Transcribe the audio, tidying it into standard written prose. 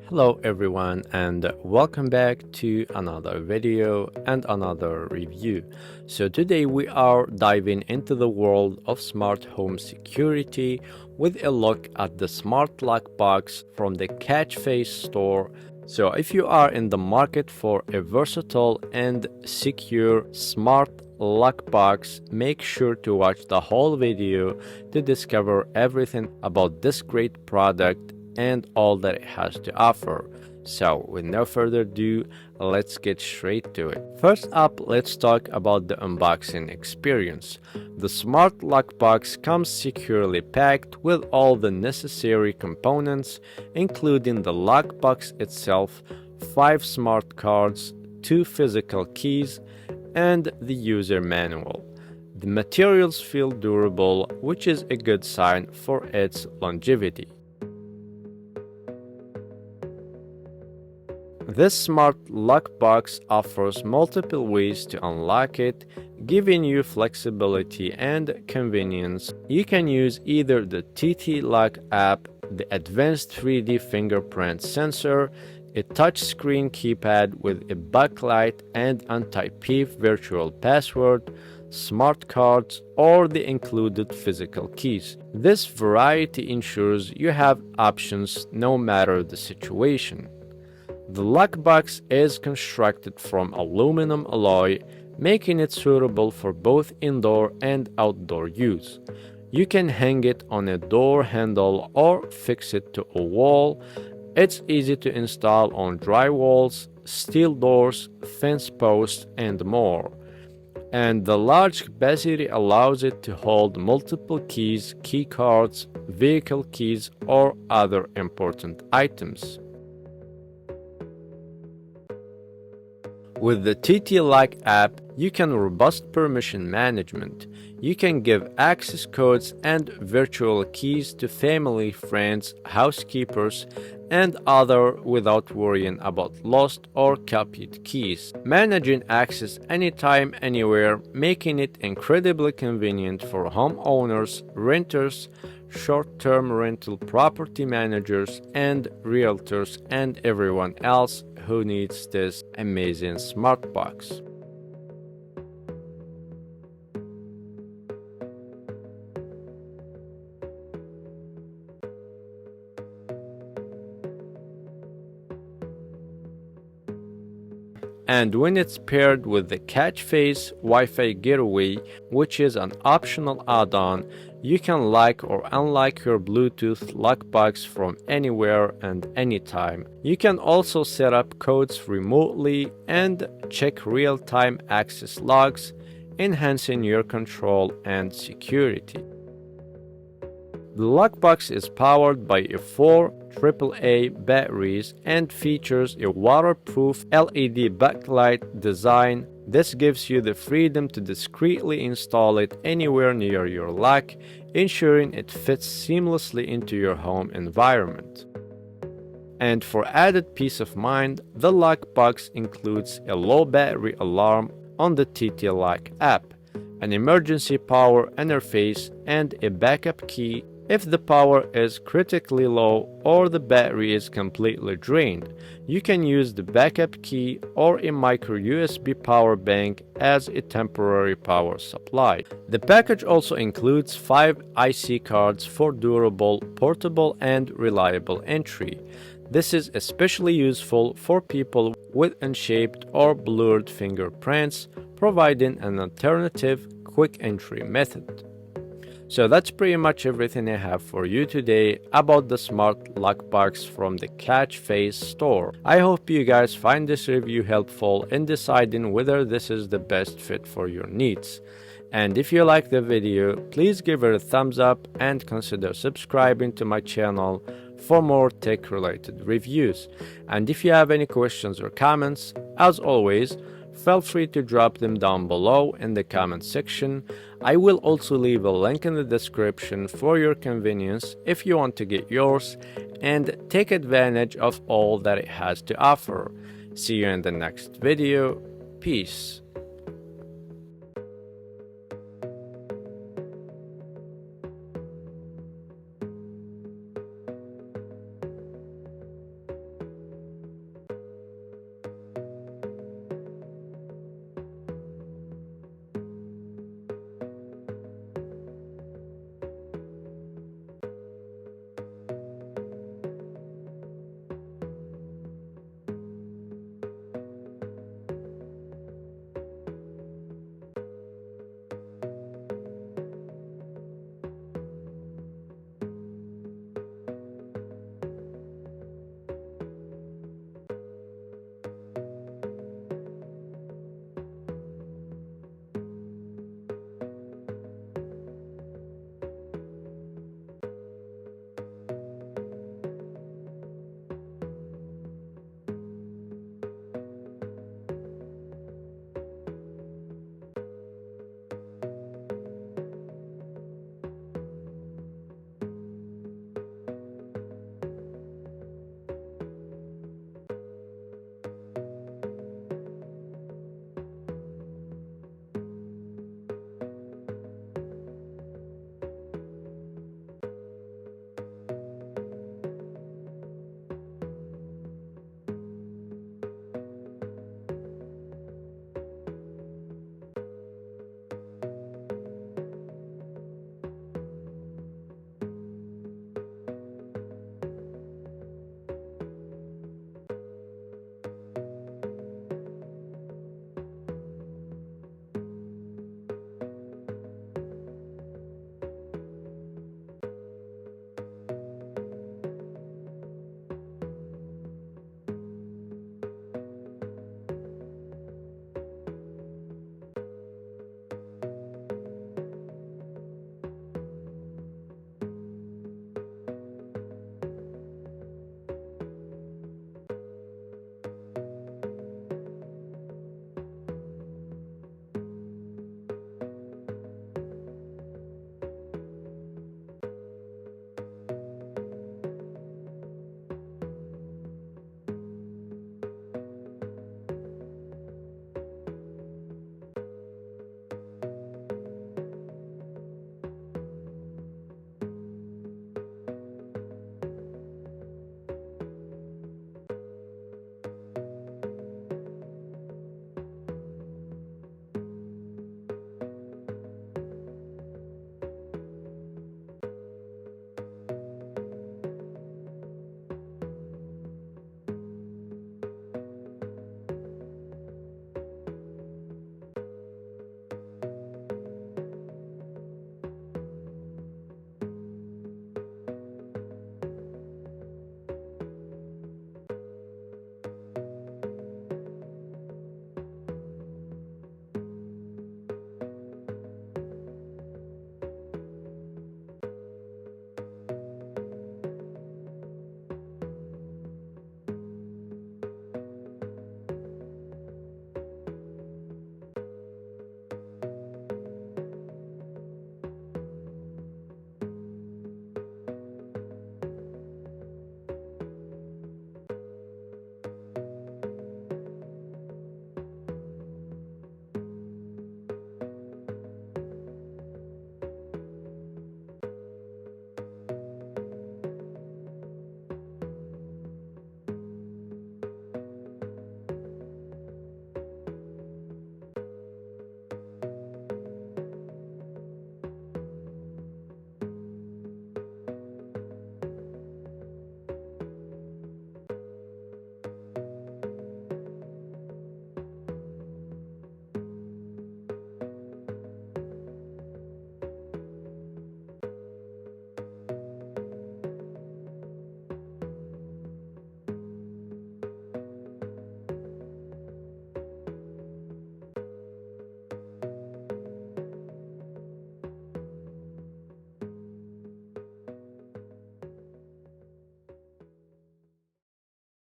Hello everyone and welcome back to another video and another review. So today we are diving into the world of smart home security with a look at the smart lock box from the Catchface store. So if you are in the market for a versatile and secure smart lock box, make sure to watch the whole video to discover everything about this great product and all that it has to offer. So with no further ado, let's get straight to it. First up, let's talk about the unboxing experience. The smart lock box comes securely packed with all the necessary components, including the lock box itself, 5 smart cards, 2 physical keys, and the user manual. The materials feel durable, which is a good sign for its longevity. This smart lock box offers multiple ways to unlock it, giving you flexibility and convenience. You can use either the TT Lock app, the advanced 3D fingerprint sensor, a touchscreen keypad with a backlight and anti-thief virtual password, smart cards, or the included physical keys. This variety ensures you have options no matter the situation. The lock box is constructed from aluminum alloy, making it suitable for both indoor and outdoor use. You can hang it on a door handle or fix it to a wall. It's easy to install on dry walls, steel doors, fence posts, and more. And the large capacity allows it to hold multiple keys, key cards, vehicle keys, or other important items. With the TT Lock app, you can robust permission management. You can give access codes and virtual keys to family, friends, housekeepers, and other without worrying about lost or copied keys. Managing access anytime, anywhere, making it incredibly convenient for homeowners, renters, short-term rental property managers, and realtors, and everyone else who needs this amazing smart box. And when it's paired with the Catchface Wi-Fi Getaway, which is an optional add-on, you can lock or unlock your Bluetooth lockbox from anywhere and anytime. You can also set up codes remotely and check real-time access logs, enhancing your control and security. The lockbox is powered by 4 AAA batteries and features a waterproof LED backlight design. This gives you the freedom to discreetly install it anywhere near your lock, ensuring it fits seamlessly into your home environment. And for added peace of mind, the lockbox includes a low battery alarm on the TT Lock app, an emergency power interface, and a backup key if the power is critically low or the battery is completely drained. You can use the backup key or a micro USB power bank as a temporary power supply. The package also includes 5 IC cards for durable, portable, and reliable entry. This is especially useful for people with unshaped or blurred fingerprints, providing an alternative quick entry method. So that's pretty much everything I have for you today about the smart lockbox from the Catchface store. I hope you guys find this review helpful in deciding whether this is the best fit for your needs. And if you like the video, please give it a thumbs up and consider subscribing to my channel for more tech-related reviews. And if you have any questions or comments, as always, feel free to drop them down below in the comment section. I will also leave a link in the description for your convenience if you want to get yours and take advantage of all that it has to offer. See you in the next video. Peace.